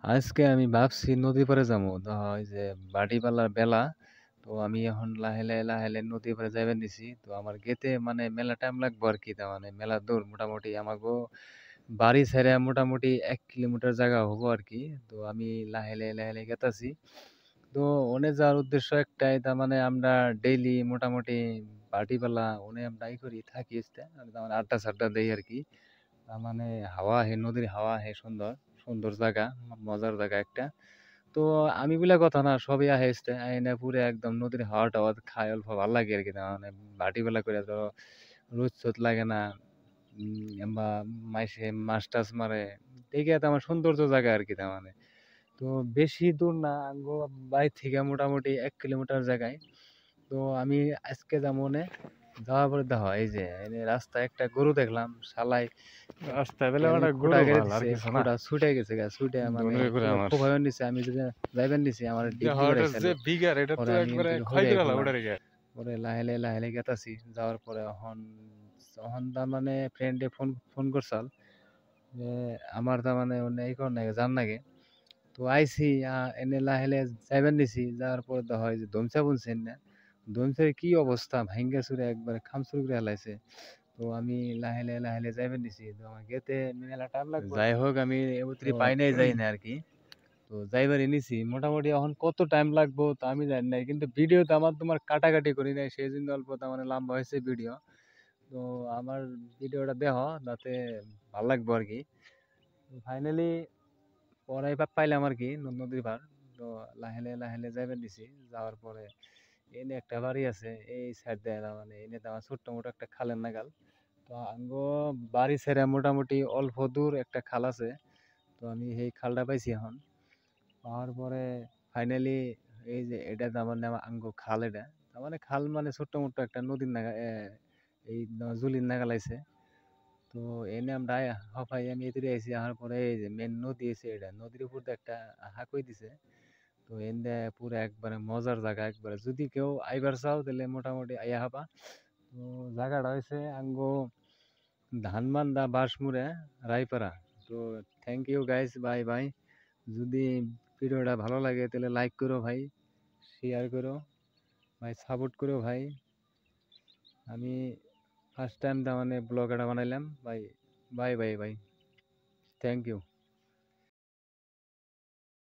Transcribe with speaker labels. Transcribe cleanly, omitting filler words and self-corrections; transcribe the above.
Speaker 1: আজকে আমি ভাবছি নদী পাড়ে যাবো। ওই যে বাড়িওয়ালার বেলা। তো আমি এখন লাহে লাহে নদী পাড়ে যাইবেন নিছি। তো আমার গেতে মানে মেলা টাইম লাগবো আর কি। তার মানে মেলা দূর মোটামুটি আমাগো বাড়ি ছেড়ে মোটামুটি 1 কিলোমিটার জায়গা হবো আর কি। তো আমি লাহে লাহে গেতাছি। তো ওনে যাওয়ার উদ্দেশ্য একটাই, তার মানে আমরা ডেইলি মোটামুটি বাড়িওয়ালা ওনে আমরা ই করি থাকি তার মানে আড্ডা সাড্ডা দেই আর কি। তার মানে হাওয়া হে, নদীর হাওয়া হে সুন্দর সুন্দর জায়গা, মজার জায়গা একটা। তো আমি বলে কথা না, সবই আহেস্তে আইনা পুরে একদম নদীর হাওয়া টাওয়া খায় অল্প ভালো লাগে আর কি। তার মানে বাটি বেলা করে তো রোদ সোদ লাগে না। বা মাইসে মাছ টাছ মারে, দেখে তো আমার সৌন্দর্য জায়গা আর কি। তার মানে তো বেশি দূর না, আঙ্গো বাড়ি থেকে মোটামুটি 1 কিলোমিটার জায়গায়। তো আমি আজকে যেমন যাওয়ার পরে দেখো এই যে এই রাস্তায় একটা গরু দেখলাম, শালাই
Speaker 2: রাস্তায় পেলে
Speaker 1: কেন
Speaker 2: ওটা
Speaker 1: খুঁটা
Speaker 2: গরু
Speaker 1: গেড়ে
Speaker 2: ভাল আর
Speaker 1: দিছে,
Speaker 2: কিছু না।
Speaker 1: খুঁটা ছুটে গেছে গা, ছুটে মানে
Speaker 2: দনুকে করে
Speaker 1: পুরো
Speaker 2: আমার
Speaker 1: খোপাইবার নিছে। আমি যদি যাইবার নিছি আমার ডিপ দিয়ে
Speaker 2: ওটা যে
Speaker 1: রাখছিল।
Speaker 2: বিঘার এটা
Speaker 1: পরে
Speaker 2: তো
Speaker 1: আমি
Speaker 2: একবারে
Speaker 1: কিন্তু
Speaker 2: ক্ষয়
Speaker 1: হইরাই
Speaker 2: করে হলো
Speaker 1: পড়লাম।
Speaker 2: ওটার গে।
Speaker 1: পরে লাহে লাহে গেতাছি, যাওয়ার পরে এখন তার মানে ফ্রেন্ডে ফোন ফোন করছাল যে আমার তার মানে অন্য এই কর নাকি জান নাকি। তো আইসি এনে লাহেলে যাইবার নিছি। যাওয়ার পরে দেখা হয় যে ধমসা বুনছেন না, ধমসের কি অবস্থা, ভাঙ্গা চুরে একবারে খামচুর করে হেলাইছে। তো আমি লাহেলে যাইবার নিছি। তো আমার গেতে মেলা টাইম লাগবে, যাই হোক আমি
Speaker 2: তো
Speaker 1: এবুত্রি পাই নাই যাই না আর কি। তো যাইবার নিছি মোটামুটি, এখন কত টাইম লাগবো তা আমি জানি নাই, কিন্তু ভিডিওতে আমার তোমার কাটাকাটি করি নাই, সেই জন্য অল্প তার মানে লম্বা হয়েছে ভিডিও। তো আমার ভিডিওটা দেখো, তাতে ভাল লাগবো আর কি। ফাইনালি পরে পাইলাম আর কি নদীর পার। তো লাহেলে যাইবার দিছি। যাওয়ার পরে এনে একটা বাড়ি আছে এই সাইড দিয়ে, তার মানে এনে তো আমার ছোট্ট মোটো একটা খালের নাগাল। তো আঙ্গো বাড়ি ছেড়ে মোটামুটি অল্প দূর একটা খাল আছে। তো আমি সেই খালটা পাইছি এখন। পাওয়ার পরে ফাইনালি এই যে এটা তার মানে আমার আঙ্গো খাল, এটা তার মানে খাল মানে ছোট্ট মোট্ট একটা নদীর নাগা এই জুলির নাগাল আইছে। তো এনে আমরা হফাই আমি এদিকে আইছি। আসার পরে এই যে মেন নদী আছে, এটা নদীর উপর দিয়ে একটা হাঁকই দিছে। তো এনে পুরো একবারে মজার জায়গা একবারে, যদি কেউ আইবার চাও তাহলে মোটামুটি আইয়া হবা। তো জায়গাটা হয়েছে আঙ্গো ধানবান্ধা বাঁশমুড়ে রায়পাড়া। তো thank you guys, bye bye. যদি ভিডিওটা ভালো লাগে তাহলে লাইক করো ভাই, শেয়ার করো ভাই, সাপোর্ট করো ভাই। আমি ফার্স্ট টাইম তার মানে ব্লগ এটা বানাইলাম ভাই। বাই বাই ভাই, থ্যাংক ইউ।